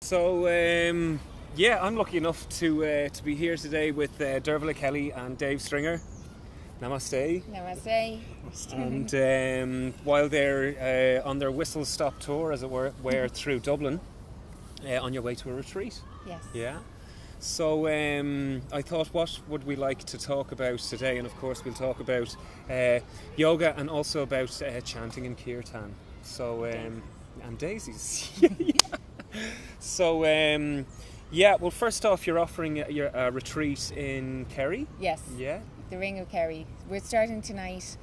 So, I'm lucky enough to be here today with Dearbhla Kelly and Dave Stringer. Namaste. Namaste. And while they're on their whistle-stop tour, as it were, through Dublin, on your way to a retreat. Yes. Yeah. So I thought, what would we like to talk about today? And of course, we'll talk about yoga and also about chanting and kirtan. So, and daisies. So, well, first off, you're offering a retreat in Kerry. Yes. Yeah. The Ring of Kerry. We're starting tonight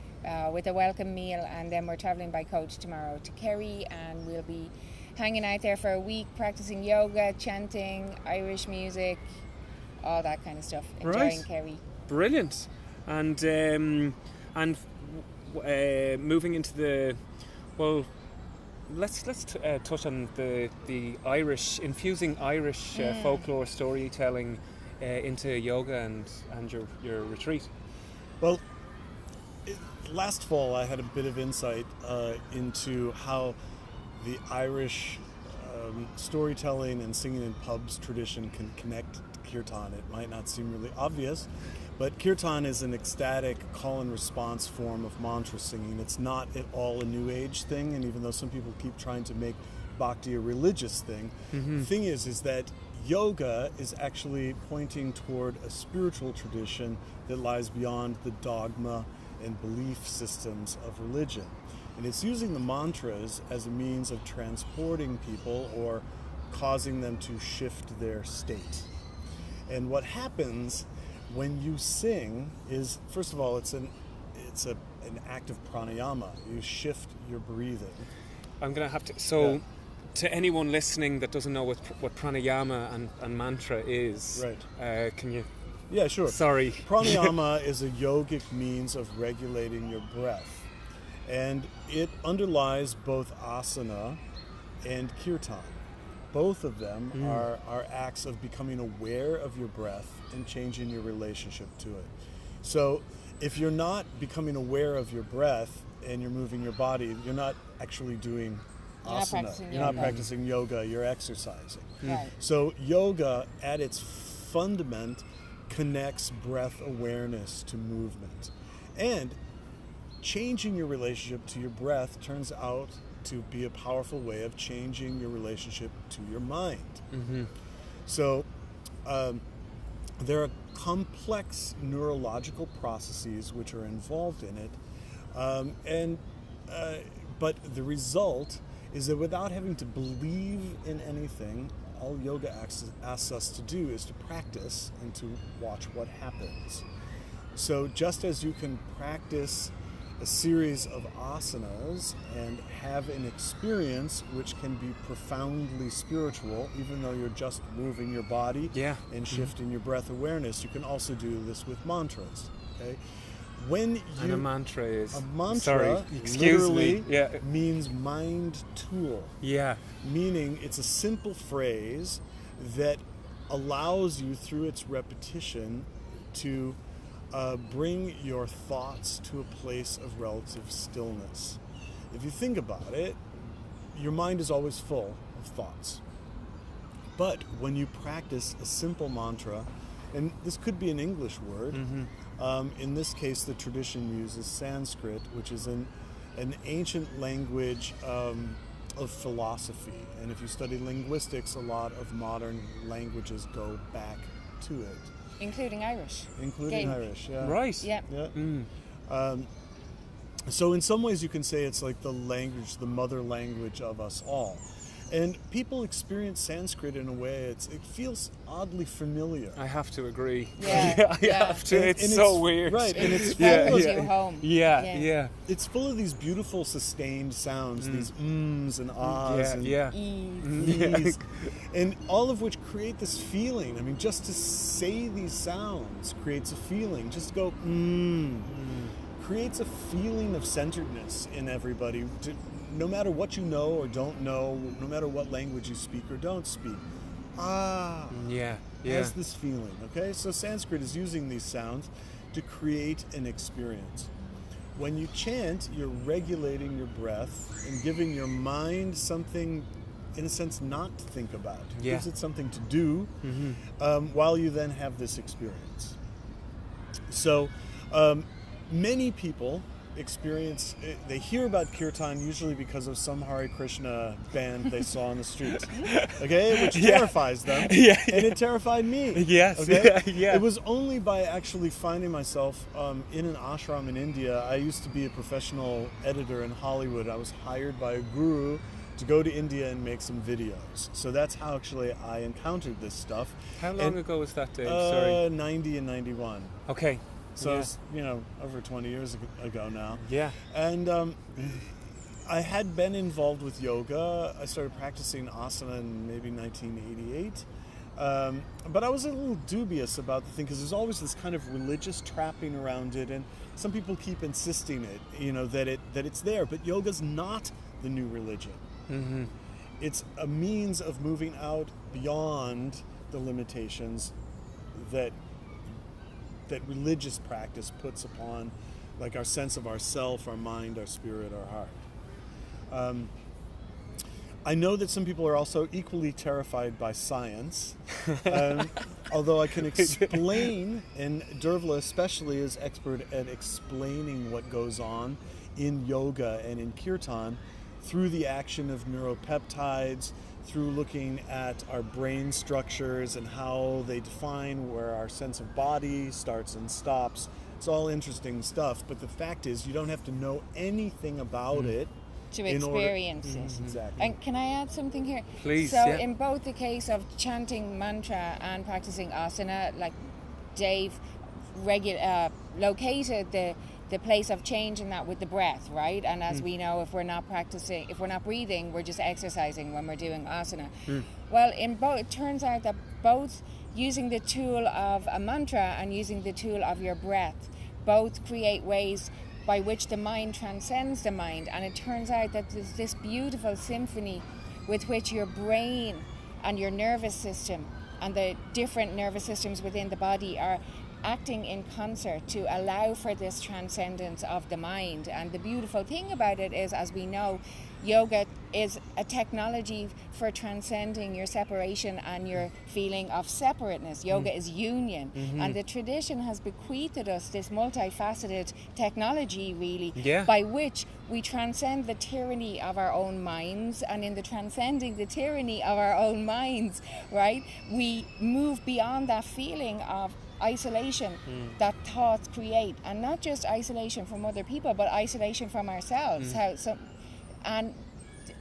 with a welcome meal, and then we're travelling by coach tomorrow to Kerry, and we'll be hanging out there for a week, practicing yoga, chanting, Irish music, all that kind of stuff. Enjoying Kerry. Brilliant. And moving into the, well, let's touch on the Irish, infusing Irish folklore storytelling into yoga and your retreat. Well, last fall I had a bit of insight into how the Irish storytelling and singing in pubs tradition can connect to kirtan. It might not seem really obvious, but kirtan is an ecstatic call and response form of mantra singing. It's not at all a New Age thing, and even though some people keep trying to make bhakti a religious thing, the thing is that yoga is actually pointing toward a spiritual tradition that lies beyond the dogma and belief systems of religion. And it's using the mantras as a means of transporting people or causing them to shift their state. And what happens when you sing is, first of all, it's an act of pranayama. You shift your breathing. I'm going to have to... To anyone listening that doesn't know what pranayama and mantra is, right? Can you... Yeah, sure. Sorry. Pranayama is a yogic means of regulating your breath. And it underlies both asana and kirtan. Both of them are acts of becoming aware of your breath and changing your relationship to it. So if you're not becoming aware of your breath and you're moving your body, you're not actually doing asana. You're not practicing yoga, you're exercising. Right. So yoga at its fundament connects breath awareness to movement. And changing your relationship to your breath turns out to be a powerful way of changing your relationship to your mind. So there are complex neurological processes which are involved in it, but the result is that without having to believe in anything, all yoga asks us to do is to practice and to watch what happens. So just as you can practice a series of asanas and have an experience which can be profoundly spiritual, even though you're just moving your body and shifting your breath awareness, you can also do this with mantras. Okay? And a mantra is... A mantra, sorry, excuse me, means mind tool. Yeah. Meaning it's a simple phrase that allows you, through its repetition, to bring your thoughts to a place of relative stillness. If you think about it, your mind is always full of thoughts. But when you practice a simple mantra, and this could be an English word, in this case the tradition uses Sanskrit, which is an ancient language of philosophy. And if you study linguistics, a lot of modern languages go back to it. Including Irish. Irish, yeah. Right. Yeah. So in some ways you can say it's like the language, the mother language of us all. And people experience Sanskrit in a way, it feels oddly familiar. I have to agree. Yeah. I have to. It's so weird. Right, and it's follows you home. Yeah. It's full of these beautiful sustained sounds, these ums and ahs and ees, and all of which create this feeling. I mean, just to say these sounds creates a feeling. Just to go creates a feeling of centeredness in everybody. No matter what you know or don't know, no matter what language you speak or don't speak, has this feeling, okay? So Sanskrit is using these sounds to create an experience. When you chant, you're regulating your breath and giving your mind something in a sense, not think about. It Yeah. gives it something to do while you then have this experience. So many people they hear about kirtan usually because of some Hare Krishna band they saw on the streets, okay, which terrifies them, and it terrified me. Yes, okay? yeah. It was only by actually finding myself in an ashram in India. I used to be a professional editor in Hollywood. I was hired by a guru to go to India and make some videos. So that's how actually I encountered this stuff. How long ago was that, Dave? Sorry. 90 and 91. Okay. So it's, over 20 years ago now. Yeah. And I had been involved with yoga. I started practicing asana in maybe 1988. But I was a little dubious about the thing because there's always this kind of religious trapping around it, and some people keep insisting that it's there. But yoga's not the new religion. Mm-hmm. It's a means of moving out beyond the limitations that religious practice puts upon, like, our sense of ourself, our mind, our spirit, our heart. I know that some people are also equally terrified by science, although I can explain, and Dearbhla especially is expert at explaining what goes on in yoga and in kirtan through the action of neuropeptides, through looking at our brain structures and how they define where our sense of body starts and stops. It's all interesting stuff, but the fact is you don't have to know anything about it to experience it. Exactly. And can I add something here? Please, So yeah. in both the case of chanting mantra and practicing asana, like Dave located the place of change in that with the breath, right? And as we know, if we're not breathing, we're just exercising when we're doing asana. Well, it turns out that both using the tool of a mantra and using the tool of your breath both create ways by which the mind transcends the mind. And it turns out that there's this beautiful symphony with which your brain and your nervous system and the different nervous systems within the body are acting in concert to allow for this transcendence of the mind. And the beautiful thing about it is, as we know, yoga is a technology for transcending your separation and your feeling of separateness. Yoga is union. And the tradition has bequeathed us this multifaceted technology, really, by which we transcend the tyranny of our own minds. And in the transcending the tyranny of our own minds, right, we move beyond that feeling of isolation that thoughts create, and not just isolation from other people, but isolation from ourselves. And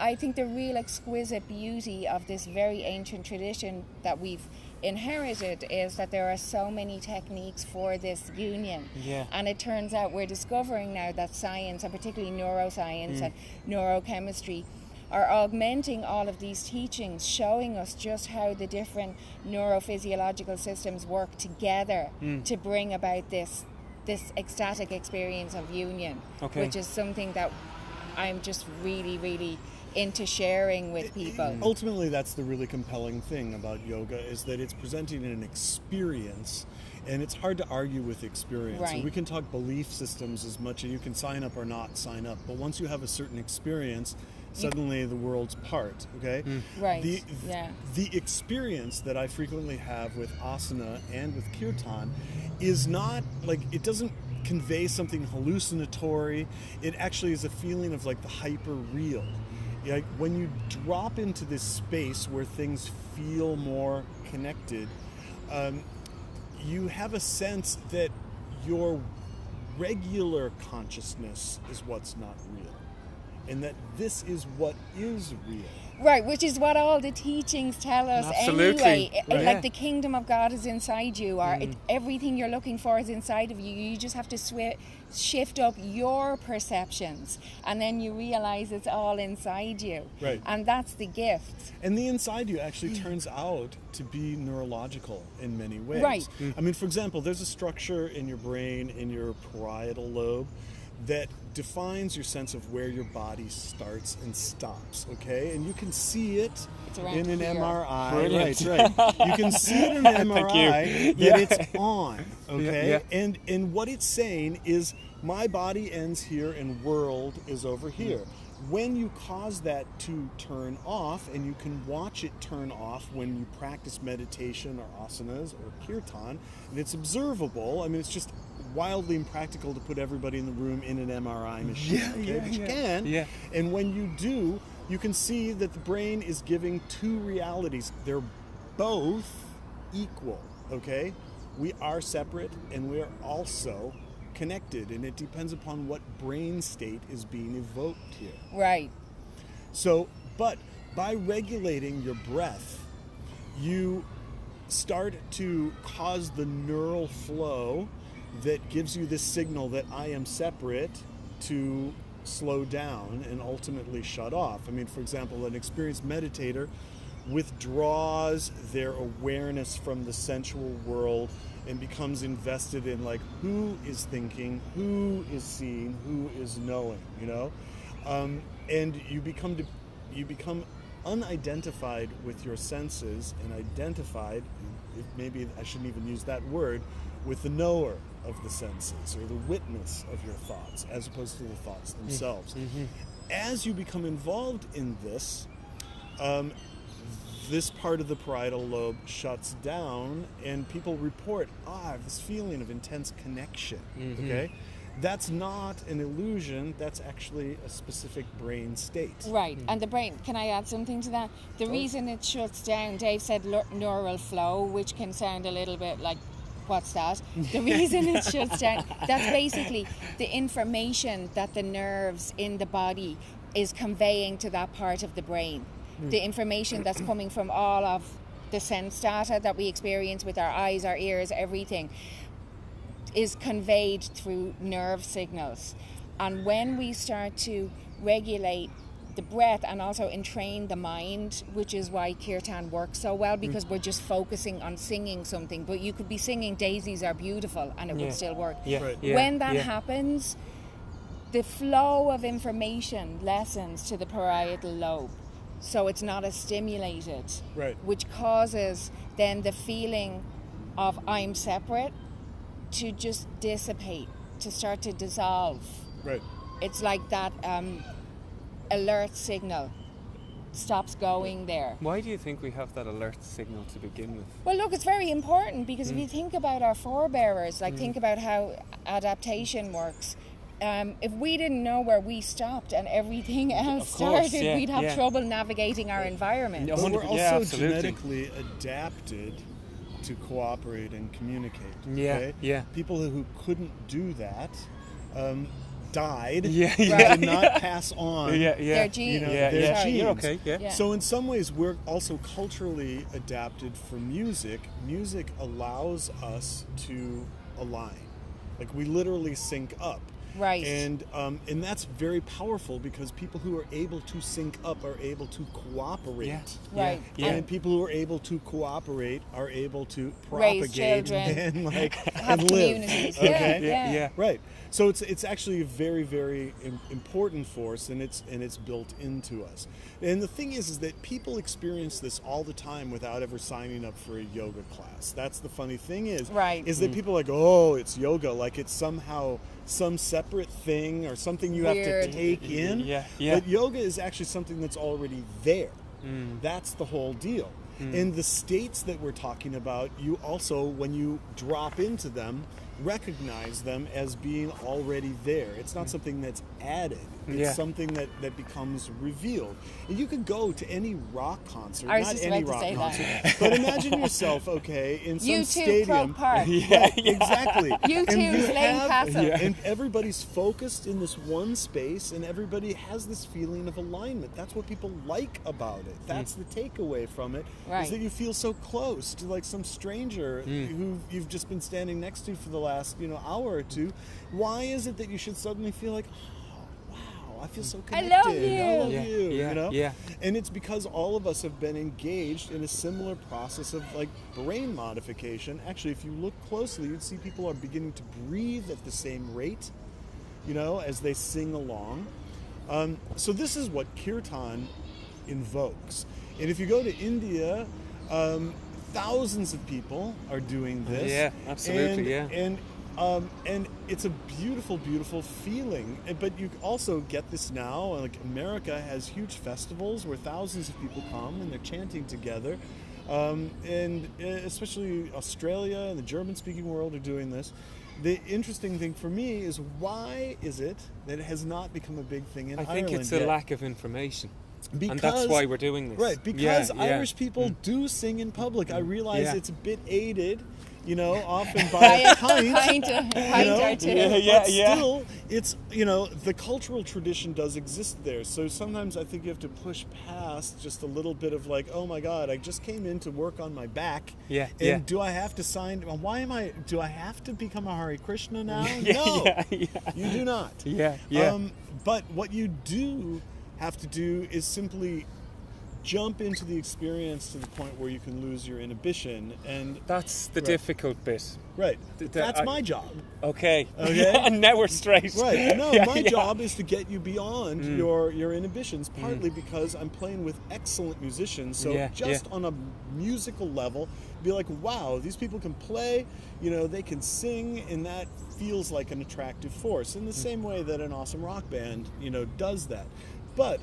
I think the real exquisite beauty of this very ancient tradition that we've inherited is that there are so many techniques for this union. And it turns out we're discovering now that science, and particularly neuroscience and neurochemistry, are augmenting all of these teachings, showing us just how the different neurophysiological systems work together to bring about this ecstatic experience of union, which is something that I'm just really, really into sharing with people. Ultimately, that's the really compelling thing about yoga, is that it's presenting an experience, and it's hard to argue with experience. Right. And we can talk belief systems as much as you can sign up or not sign up, but once you have a certain experience, suddenly the world's part, okay? Right, The experience that I frequently have with asana and with kirtan is not, like, it doesn't convey something hallucinatory. It actually is a feeling of, like, the hyper real. Like, when you drop into this space where things feel more connected, you have a sense that your regular consciousness is what's not real, and that this is what is real. Right, which is what all the teachings tell us anyway. Like the kingdom of God is inside you, or everything you're looking for is inside of you. You just have to shift up your perceptions, and then you realize it's all inside you. Right. And that's the gift. And the inside you actually turns out to be neurological in many ways. Right. I mean, for example, there's a structure in your brain, in your parietal lobe, that defines your sense of where your body starts and stops, okay? And you can see it in an here. MRI. Brilliant. Right. You can see it in an MRI that it's on, okay? And what it's saying is, my body ends here and world is over here. when you cause that to turn off, and you can watch it turn off when you practice meditation or asanas or kirtan, and it's observable. I mean, it's just wildly impractical to put everybody in the room in an MRI machine, but you can. Yeah. And when you do, you can see that the brain is giving two realities. They're both equal, okay? We are separate and we are also connected, and it depends upon what brain state is being evoked here. Right. So, but by regulating your breath, you start to cause the neural flow that gives you this signal that I am separate to slow down and ultimately shut off. I mean, for example, an experienced meditator withdraws their awareness from the sensual world and becomes invested in, like, who is thinking, who is seeing, who is knowing, you know? And you become unidentified with your senses and identified, maybe I shouldn't even use that word, with the knower of the senses or the witness of your thoughts as opposed to the thoughts themselves. Mm-hmm. As you become involved in this, this part of the parietal lobe shuts down and people report, I have this feeling of intense connection, okay? That's not an illusion, that's actually a specific brain state. Right, and the brain, can I add something to that? The reason it shuts down, Dave said neural flow, which can sound a little bit like, what's that? The reason it shuts down, that's basically the information that the nerves in the body is conveying to that part of the brain. The information that's coming from all of the sense data that we experience with our eyes, our ears, everything, is conveyed through nerve signals. And when we start to regulate the breath and also entrain the mind, which is why kirtan works so well, because we're just focusing on singing something, but you could be singing Daisies Are Beautiful and it would still work. When that happens, the flow of information lessens to the parietal lobe, so it's not as stimulated, which causes then the feeling of I'm separate to just dissipate, to start to dissolve. It's like that alert signal stops going there. Why do you think we have that alert signal to begin with? Well, look, it's very important because if you think about our forebearers, like think about how adaptation works. If we didn't know where we stopped and everything else started, we'd have trouble navigating our environment. But we're also genetically adapted to cooperate and communicate. Okay? People who couldn't do that died, did not pass on their genes. Their genes. You're okay. So in some ways, we're also culturally adapted for music. Music allows us to align. Like, we literally sync up. And that's very powerful because people who are able to sync up are able to cooperate. And people who are able to cooperate are able to propagate and have live. Communities. Right. So it's actually a very, very important force, and it's built into us. And the thing is that people experience this all the time without ever signing up for a yoga class. That's the funny thing is that people are like, oh, it's yoga, like it's somehow some separate thing or something you have to take in. But yoga is actually something that's already there. That's the whole deal. And the states that we're talking about, you also, when you drop into them, recognize them as being already there. It's not something that's added. It's something that becomes revealed. And you could go to any rock concert, not any rock concert, but imagine yourself, in some stadium. Park. Exactly. U2's Lane Castle. And everybody's focused in this one space, and everybody has this feeling of alignment. That's what people like about it. That's the takeaway from it, is that you feel so close to like some stranger who you've just been standing next to for the last hour or two. Why is it that you should suddenly feel like, I feel so connected. I love you. And it's because all of us have been engaged in a similar process of like brain modification. Actually, if you look closely, you'd see people are beginning to breathe at the same rate, as they sing along. So this is what kirtan invokes. And if you go to India, thousands of people are doing this. Yeah, absolutely. And And it's a beautiful, beautiful feeling. But you also get this now. Like America has huge festivals where thousands of people come and they're chanting together. And especially Australia and the German-speaking world are doing this. The interesting thing for me is, why is it that it has not become a big thing in Ireland I think it's yet? a lack of information. Because, and that's why we're doing this. Right, because Yeah. Irish people do sing in public. I realize Yeah. it's a bit aided, often by a pint. Or two. But still, it's, the cultural tradition does exist there. So sometimes I think you have to push past just a little bit of like, oh my God, I just came in to work on my back. Yeah. And do I have to sign? Do I have to become a Hare Krishna now? Yeah, No, yeah. you do not. Yeah. But what you do have to do is simply jump into the experience to the point where you can lose your inhibition, and That's the difficult bit. right. That's my job. Okay. Okay. And now we're straight. Right. No, Yeah, my yeah. job is to get you beyond your inhibitions, partly because I'm playing with excellent musicians. So just on a musical level, be like, wow, these people can play, they can sing, and that feels like an attractive force in the same way that an awesome rock band, does that. But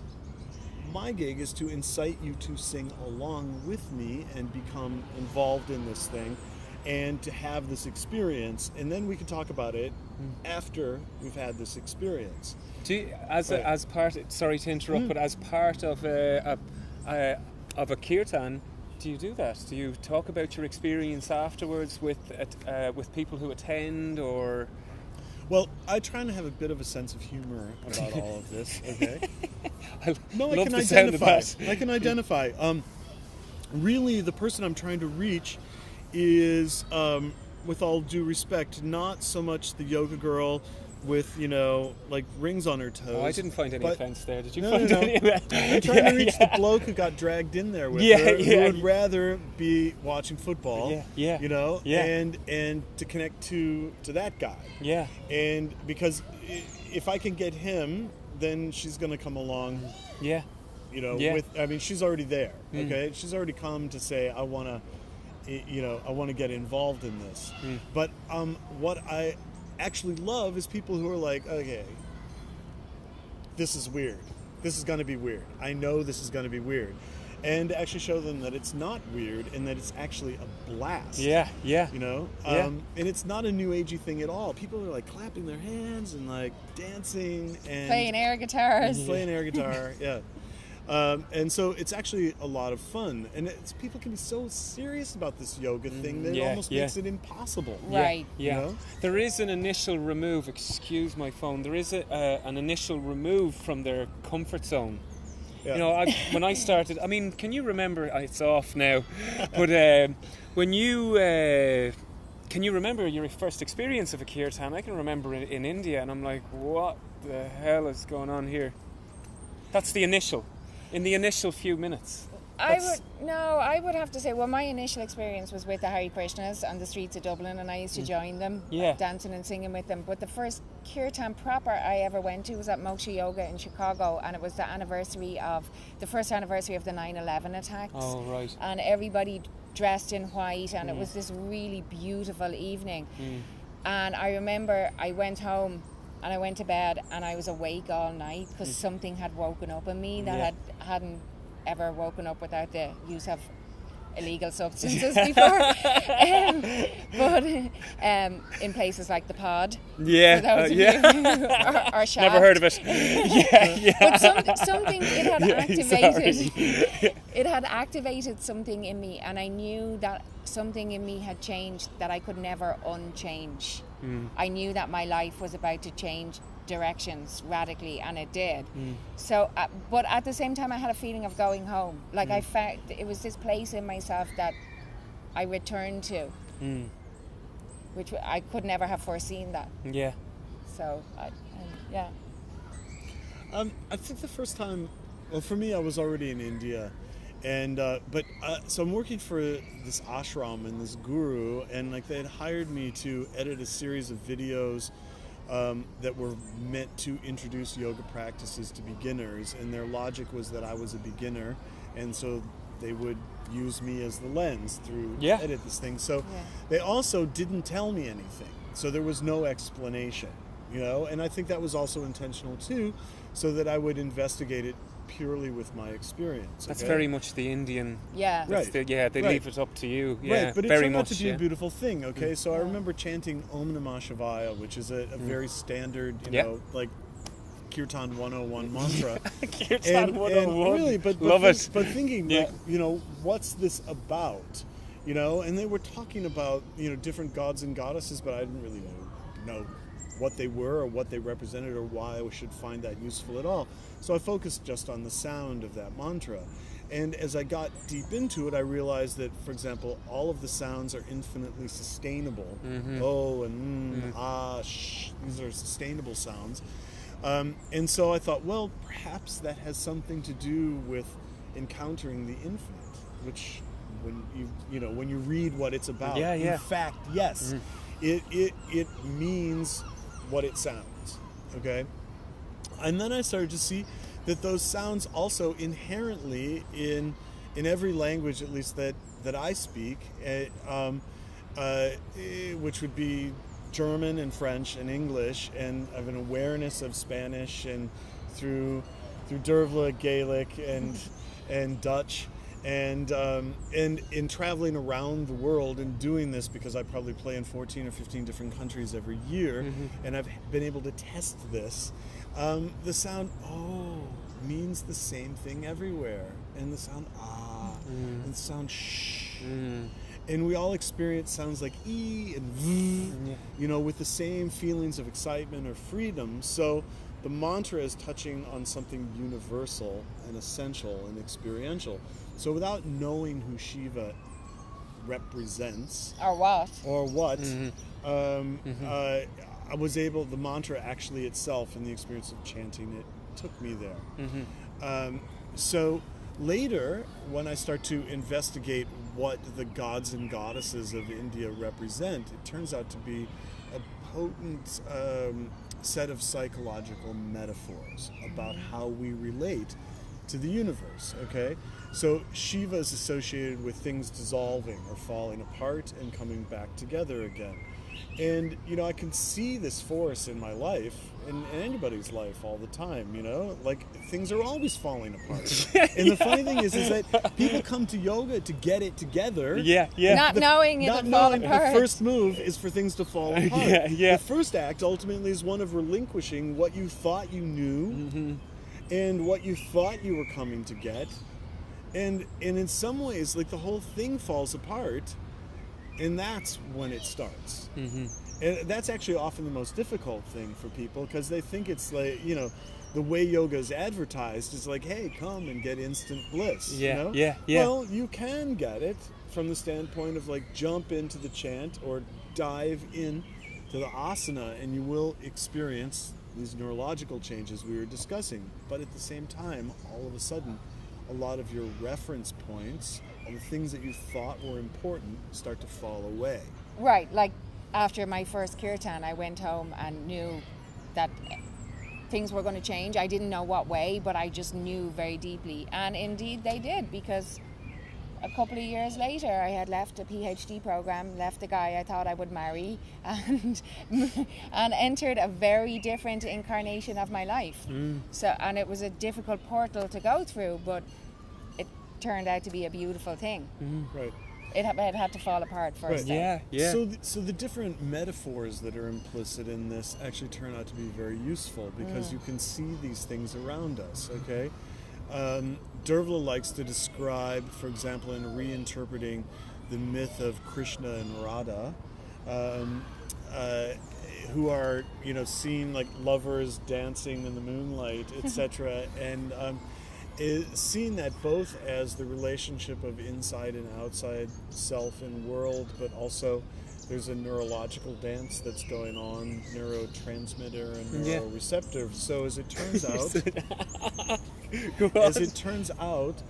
my gig is to incite you to sing along with me and become involved in this thing and to have this experience, and then we can talk about it after we've had this experience. Do you, as part, sorry to interrupt, but as part of a kirtan, do you do that? Do you talk about your experience afterwards with people who attend, or? Well, I try and have a bit of a sense of humor about all of this. Okay. No, I can identify. I can identify. Really, the person I'm trying to reach is, with all due respect, not so much the yoga girl with, like rings on her toes. Oh, I didn't find any offense there. Did you No, find no. any? I'm trying to reach the bloke who got dragged in there with her, who would rather be watching football, and to connect to that guy. Yeah. And because if I can get him, then she's going to come along. Yeah. She's already there. Okay, she's already come to say, I want to get involved in this. But what I actually love is people who are like, okay, this is weird. This is going to be weird. I know this is going to be weird. And actually show them that it's not weird and that it's actually a blast. Yeah. And it's not a new agey thing at all. People are like clapping their hands and like dancing and playing air guitars. Playing air guitar, yeah. And so it's actually a lot of fun. And people can be so serious about this yoga thing that it almost makes it impossible. Right. Yeah. There is an initial remove, excuse my phone, there is an initial remove from their comfort zone. Yeah. When I started, can you remember, it's off now, but when you, can you remember your first experience of a kirtan? I can remember in India, and I'm like, what the hell is going on here? That's the initial. In the initial few minutes. I would have to say, well, my initial experience was with the Hare Krishnas on the streets of Dublin, and I used to join them, dancing and singing with them. But the first kirtan proper I ever went to was at Moksha Yoga in Chicago, and it was the first anniversary of the 9/11 attacks. Oh, right. And everybody dressed in white, and it was this really beautiful evening. And I remember I went home and I went to bed, and I was awake all night because something had woken up in me that hadn't ever woken up without the use of illegal substances before. But in places like the Pod, for those of you who are Shaft. Never heard of it. But something it had activated. It had activated something in me, and I knew that something in me had changed that I could never unchange. I knew that my life was about to change directions radically, and it did. So, but at the same time, I had a feeling of going home. Like I felt it was this place in myself that I returned to, which I could never have foreseen that. Yeah. So, I think the first time, well, for me, I was already in India. And so I'm working for this ashram and this guru, and like they had hired me to edit a series of videos that were meant to introduce yoga practices to beginners, and their logic was that I was a beginner, and so they would use me as the lens through edit this thing. So they also didn't tell me anything. So there was no explanation, and I think that was also intentional too, so that I would investigate it purely with my experience. That's okay? very much the Indian. Yeah. Right. They leave it up to you. Yeah, Right, but it very turned out much. to be a beautiful thing, okay? So I Yeah. remember chanting Om Namah Shivaya, which is a very standard, Yeah. like Kirtan 101 mantra. Kirtan and 101. really, but Love it. But thinking, Yeah. what's this about? And they were talking about, different gods and goddesses, but I didn't really know what they were or what they represented or why I should find that useful at all. So I focused just on the sound of that mantra. And as I got deep into it, I realized that, for example, all of the sounds are infinitely sustainable. Oh and ah, sh. These are sustainable sounds. And so I thought, well, perhaps that has something to do with encountering the infinite, which when you read what it's about, in fact, yes, it means what it sounds. Okay, and then I started to see that those sounds also inherently in every language, at least that I speak, which would be German and French and English, and I have an awareness of Spanish and through Dearbhla, Gaelic and Dutch. And in traveling around the world and doing this, because I probably play in 14 or 15 different countries every year, and I've been able to test this, the sound means the same thing everywhere, and the sound and the sound shh, and we all experience sounds like e and v, with the same feelings of excitement or freedom. So the mantra is touching on something universal and essential and experiential. So without knowing who Shiva represents Or what? I was able, the mantra actually itself and the experience of chanting it took me there. So later, when I start to investigate what the gods and goddesses of India represent, it turns out to be a potent set of psychological metaphors about how we relate to the universe, okay? So Shiva is associated with things dissolving or falling apart and coming back together again. And, I can see this force in my life, and anybody's life all the time, like things are always falling apart. And the funny thing is that people come to yoga to get it together. Not knowing it'll fall apart. The first move is for things to fall apart. The first act ultimately is one of relinquishing what you thought you knew and what you thought you were coming to get. And in some ways, like, the whole thing falls apart, and that's when it starts. And that's actually often the most difficult thing for people, because they think it's like, the way yoga is advertised is like, hey, come and get instant bliss. Well, you can get it from the standpoint of, like, jump into the chant or dive in to the asana, and you will experience these neurological changes we were discussing. But at the same time, all of a sudden, a lot of your reference points and the things that you thought were important start to fall away. Right, like after my first kirtan, I went home and knew that things were going to change. I didn't know what way, but I just knew very deeply. And indeed they did, because a couple of years later, I had left a PhD program, left the guy I thought I would marry, and entered a very different incarnation of my life. And it was a difficult portal to go through, but it turned out to be a beautiful thing. Right. It had to fall apart first. Right. So the different metaphors that are implicit in this actually turn out to be very useful, because you can see these things around us, okay? Dearbhla likes to describe, for example, in reinterpreting the myth of Krishna and Radha, who are, seen like lovers dancing in the moonlight, etc., and seeing that both as the relationship of inside and outside self and world, but also there's a neurological dance that's going on, neurotransmitter and neuroreceptor. So as it turns out,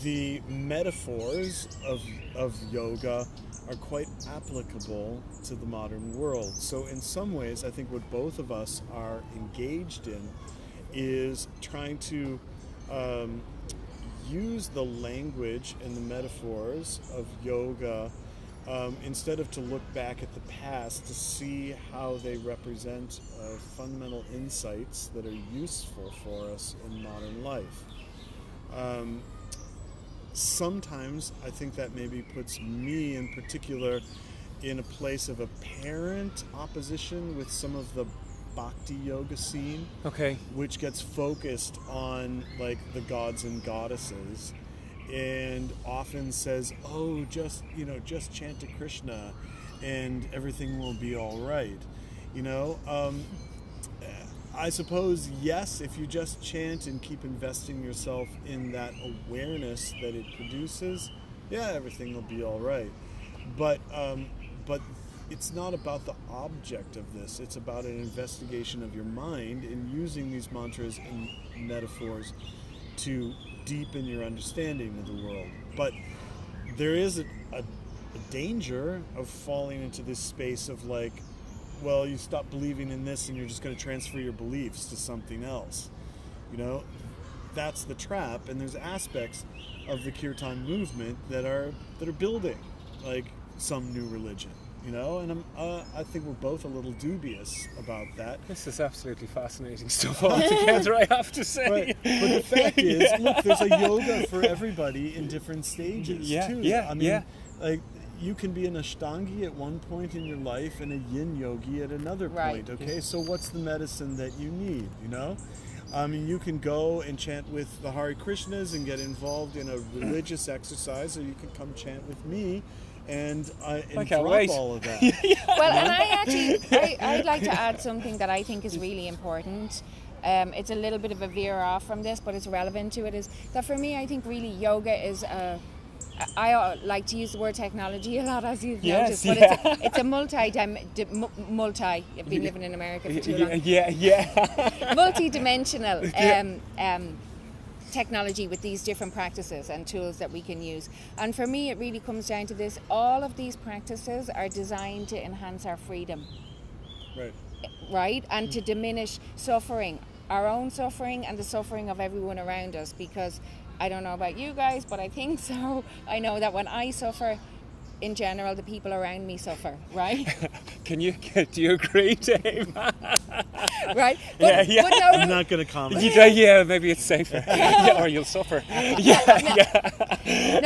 the metaphors of yoga are quite applicable to the modern world. So in some ways, I think what both of us are engaged in is trying to use the language and the metaphors of yoga instead of to look back at the past to see how they represent fundamental insights that are useful for us in modern life. Sometimes I think that maybe puts me in particular in a place of apparent opposition with some of the bhakti yoga scene, Okay. which gets focused on like the gods and goddesses, and often says, "Oh, just chant to Krishna, and everything will be all right." I suppose yes, if you just chant and keep investing yourself in that awareness that it produces, yeah, everything will be all right. But it's not about the object of this. It's about an investigation of your mind and using these mantras and metaphors to deepen your understanding of the world. But there is a danger of falling into this space of like, well, you stop believing in this and you're just going to transfer your beliefs to something else. That's the trap. And there's aspects of the Kirtan movement that are building like some new religion. And I think we're both a little dubious about that. This is absolutely fascinating stuff altogether, I have to say. But the fact is, look, there's a yoga for everybody in different stages, too. Like, you can be an Ashtangi at one point in your life and a yin yogi at another point, okay? So what's the medicine that you need, you can go and chant with the Hare Krishnas and get involved in a religious exercise, or you can come chant with me and drop all of that. Well, and I'd like to add something that I think is really important. It's a little bit of a veer off from this, but it's relevant to it, is that for me, I think really yoga is I like to use the word technology a lot, as you've noticed, but it's a multi. I've been living in America for too long. Multi-dimensional technology with these different practices and tools that we can use. And for me, it really comes down to this: all of these practices are designed to enhance our freedom, right, and to diminish suffering, our own suffering and the suffering of everyone around us. Because I don't know about you guys, but I think so. I know that when I suffer, in general, the people around me suffer, right? Do you agree, Dave? Right? But no, I'm not going to comment. Yeah, maybe it's safer. Or you'll suffer. No,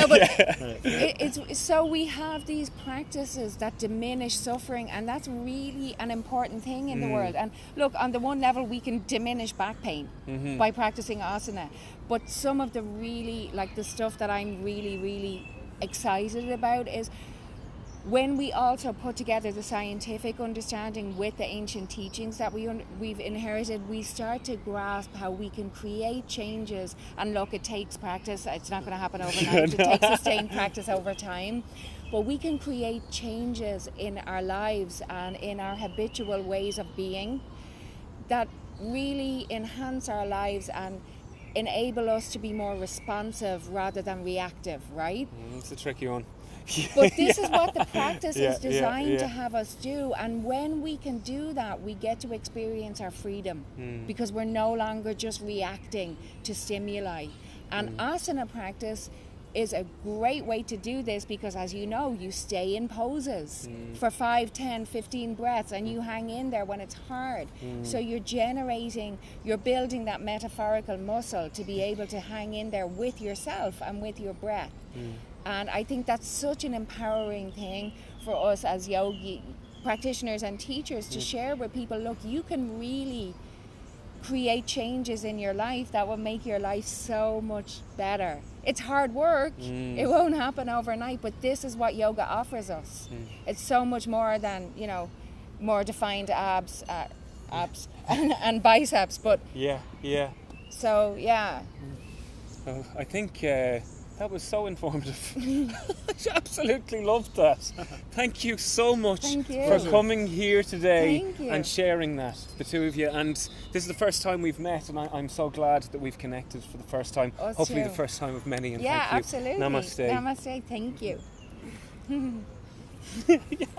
but it's so we have these practices that diminish suffering, and that's really an important thing in the world. And look, on the one level, we can diminish back pain by practicing asana. But some of the really, like the stuff that I'm really, really excited about is when we also put together the scientific understanding with the ancient teachings that we've inherited, we start to grasp how we can create changes. And look, it takes practice. It's not going to happen overnight. It takes sustained practice over time. But we can create changes in our lives and in our habitual ways of being that really enhance our lives and enable us to be more responsive rather than reactive, right? It's a tricky one. But this is what the practice is designed to have us do. And when we can do that, we get to experience our freedom because we're no longer just reacting to stimuli. And asana practice is a great way to do this because, as you know, you stay in poses for 5, 10, 15 breaths and you hang in there when it's hard. So you're building that metaphorical muscle to be able to hang in there with yourself and with your breath. And I think that's such an empowering thing for us as yogi practitioners and teachers to share with people. Look, you can really create changes in your life that will make your life so much better. It's hard work. It won't happen overnight, but this is what yoga offers us. It's so much more than, more defined abs and biceps, but so I think that was so informative. I absolutely loved that. Thank you so much for coming here today and sharing that, the two of you. And this is the first time we've met, and I'm so glad that we've connected for the first time. Us Hopefully too. the first time of many. And yeah, thank you. absolutely. Namaste. Namaste. Thank you.